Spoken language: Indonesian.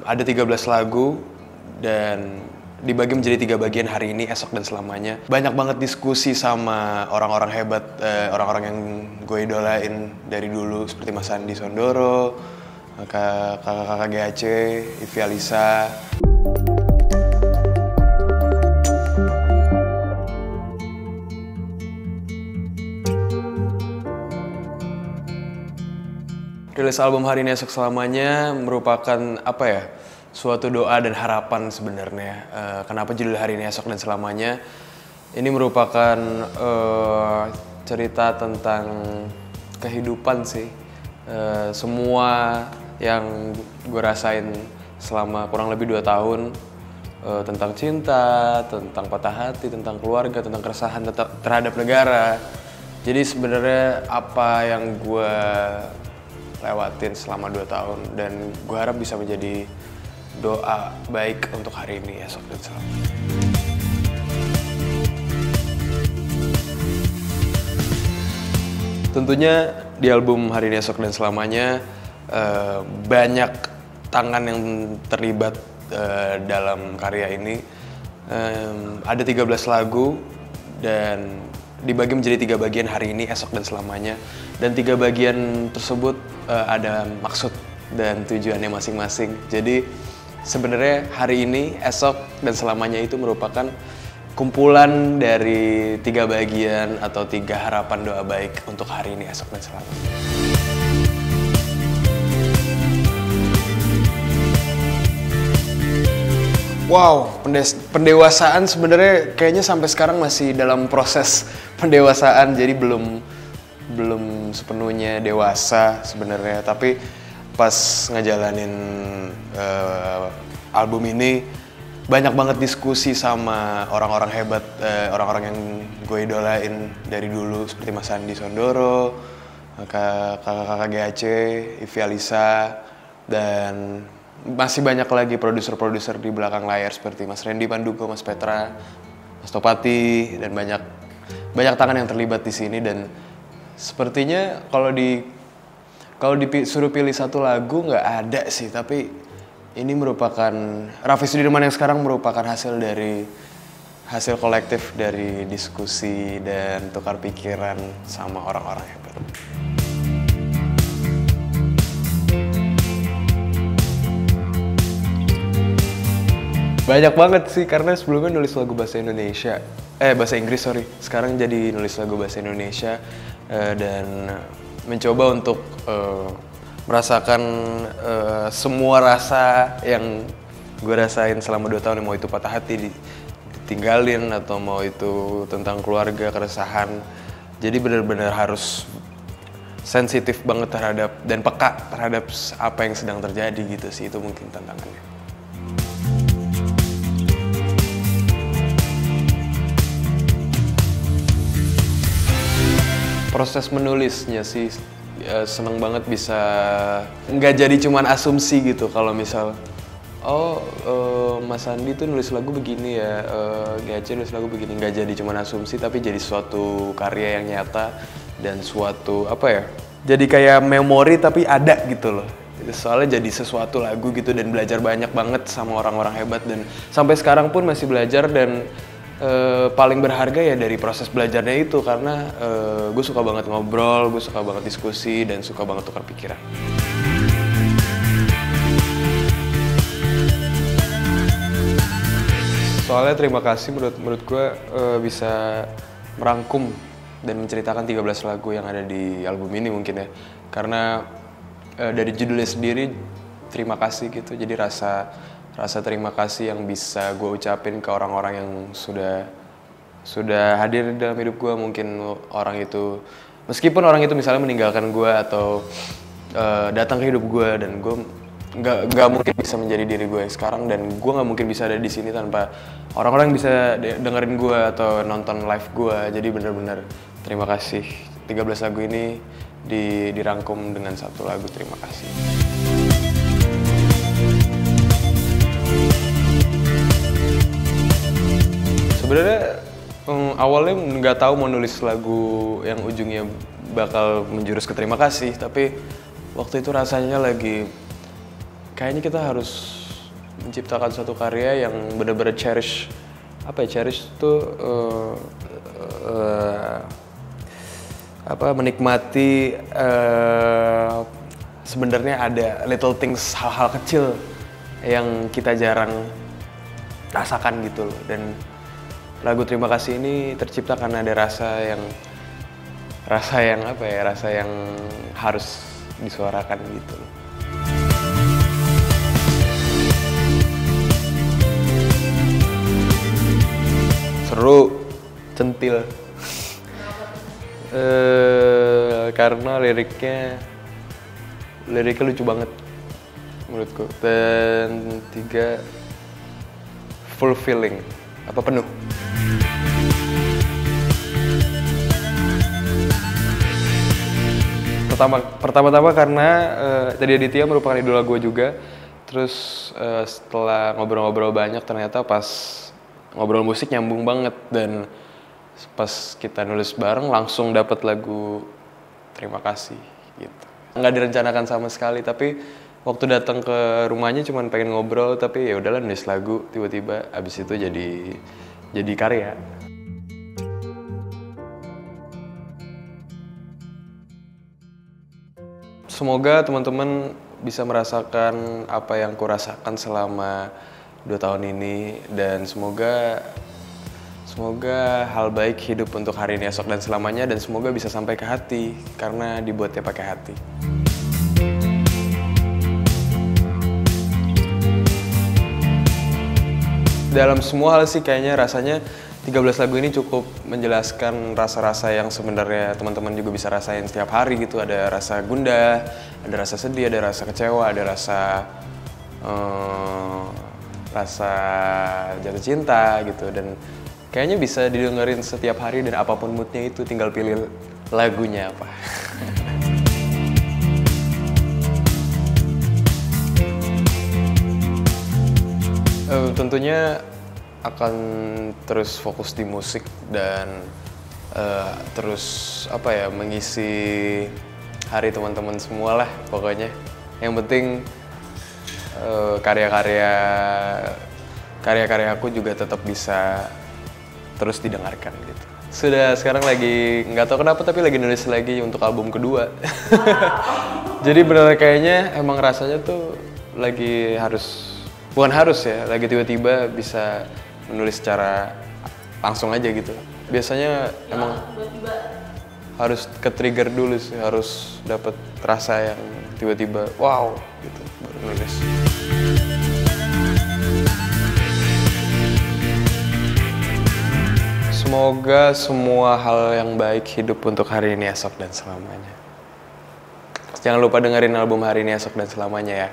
Ada 13 lagu dan dibagi menjadi 3 bagian: hari ini, esok, dan selamanya. Banyak banget diskusi sama orang-orang hebat, orang-orang yang gue idolain dari dulu, seperti Mas Andi Sondoro, kakak GAC, Ivi Alisa. Rilis album Hari Ini Esok Selamanya merupakan suatu doa dan harapan sebenarnya. Kenapa judul Hari Ini Esok dan Selamanya? Ini merupakan cerita tentang kehidupan sih. Semua yang gue rasain selama kurang lebih 2 tahun, tentang cinta, tentang patah hati, tentang keluarga, tentang keresahan terhadap negara. Jadi sebenarnya apa yang gue lewatin selama 2 tahun, dan gue harap bisa menjadi doa baik untuk hari ini, esok, dan selamanya. Tentunya di album Hari Ini Esok dan Selamanya banyak tangan yang terlibat dalam karya ini. Ada 13 lagu dan dibagi menjadi 3 bagian: hari ini, esok, dan selamanya. Dan 3 bagian tersebut ada maksud dan tujuannya masing-masing. Jadi sebenarnya hari ini, esok, dan selamanya itu merupakan kumpulan dari 3 bagian atau 3 harapan doa baik untuk hari ini, esok, dan selamanya. Wow, pendewasaan sebenarnya kayaknya sampai sekarang masih dalam proses pendewasaan, jadi belum sepenuhnya dewasa sebenarnya. Tapi pas ngejalanin album ini banyak banget diskusi sama orang-orang hebat, orang-orang yang gue idolain dari dulu, seperti Mas Andi Sondoro, kakak GAC, Ivi Alisa, dan masih banyak lagi produser-produser di belakang layar seperti Mas Randy Pandugo, Mas Petra, Mas Topati, dan banyak tangan yang terlibat di sini. Dan sepertinya kalau disuruh pilih satu lagu nggak ada sih, tapi ini merupakan Raffi Sudirman yang sekarang merupakan hasil kolektif dari diskusi dan tukar pikiran sama orang-orang hebat. Banyak banget sih, karena sebelumnya nulis lagu bahasa Inggris, sekarang jadi nulis lagu bahasa Indonesia, dan mencoba untuk merasakan semua rasa yang gue rasain selama 2 tahun, mau itu patah hati ditinggalin, atau mau itu tentang keluarga, keresahan. Jadi benar-benar harus sensitif banget terhadap dan peka terhadap apa yang sedang terjadi gitu sih, itu mungkin tantangannya. Proses menulisnya sih seneng banget bisa nggak jadi cuman asumsi gitu. Kalau misal Mas Andi tuh nulis lagu begini ya, GAC nulis lagu begini, nggak jadi cuman asumsi, tapi jadi suatu karya yang nyata dan suatu jadi kayak memori tapi ada gitu loh. Soalnya jadi sesuatu lagu gitu, dan belajar banyak banget sama orang-orang hebat, dan sampai sekarang pun masih belajar. Dan paling berharga ya dari proses belajarnya itu, karena gue suka banget ngobrol, gue suka banget diskusi, dan suka banget tukar pikiran. Soalnya terima kasih menurut gue bisa merangkum dan menceritakan 13 lagu yang ada di album ini mungkin ya. Karena dari judulnya sendiri terima kasih gitu, jadi rasa terima kasih yang bisa gue ucapin ke orang-orang yang sudah hadir dalam hidup gue. Mungkin meskipun orang itu misalnya meninggalkan gue atau datang ke hidup gue, dan gue nggak mungkin bisa menjadi diri gue yang sekarang, dan gue nggak mungkin bisa ada di sini tanpa orang-orang yang bisa dengerin gue atau nonton live gue. Jadi benar-benar terima kasih. 13 lagu ini dirangkum dengan satu lagu, terima kasih. Sebenarnya awalnya nggak tahu mau nulis lagu yang ujungnya bakal menjurus ke terima kasih, tapi waktu itu rasanya lagi kayaknya kita harus menciptakan suatu karya yang benar-benar cherish. Apa ya, cherish itu menikmati sebenarnya ada little things, hal-hal kecil yang kita jarang rasakan gitu loh. Dan lagu Terima Kasih ini tercipta karena ada rasa yang harus disuarakan gitu loh. Seru, centil. Karena liriknya lucu banget menurutku. Dan 3, fulfilling, penuh. Pertama-tama karena tadi Aditya merupakan idola gue juga. Terus setelah ngobrol-ngobrol banyak, ternyata pas ngobrol musik nyambung banget. Dan pas kita nulis bareng langsung dapat lagu Terima Kasih gitu. Nggak direncanakan sama sekali, tapi waktu datang ke rumahnya cuman pengen ngobrol, tapi ya udahlah nulis lagu, tiba-tiba abis itu jadi karya. Semoga teman-teman bisa merasakan apa yang kurasakan selama 2 tahun ini, dan semoga hal baik hidup untuk hari ini, esok, dan selamanya, dan semoga bisa sampai ke hati karena dibuatnya pakai hati. Dalam semua hal sih kayaknya rasanya 13 lagu ini cukup menjelaskan rasa-rasa yang sebenarnya teman-teman juga bisa rasain setiap hari gitu. Ada rasa gundah, ada rasa sedih, ada rasa kecewa, ada rasa jatuh cinta gitu. Dan kayaknya bisa didengerin setiap hari, dan apapun moodnya itu tinggal pilih lagunya apa. Tentunya akan terus fokus di musik dan terus mengisi hari teman-teman semua lah pokoknya. Yang penting karya-karya aku juga tetap bisa terus didengarkan gitu. Sekarang lagi nggak tahu kenapa tapi lagi nulis lagi untuk album kedua. Jadi benar kayaknya emang rasanya tuh lagi lagi tiba-tiba bisa menulis secara langsung aja gitu. Biasanya emang harus ke-trigger dulu sih, harus dapat rasa yang tiba-tiba wow gitu baru nulis. Semoga semua hal yang baik hidup untuk hari ini, esok, dan selamanya. Jangan lupa dengerin album Hari Ini, Esok, dan Selamanya ya.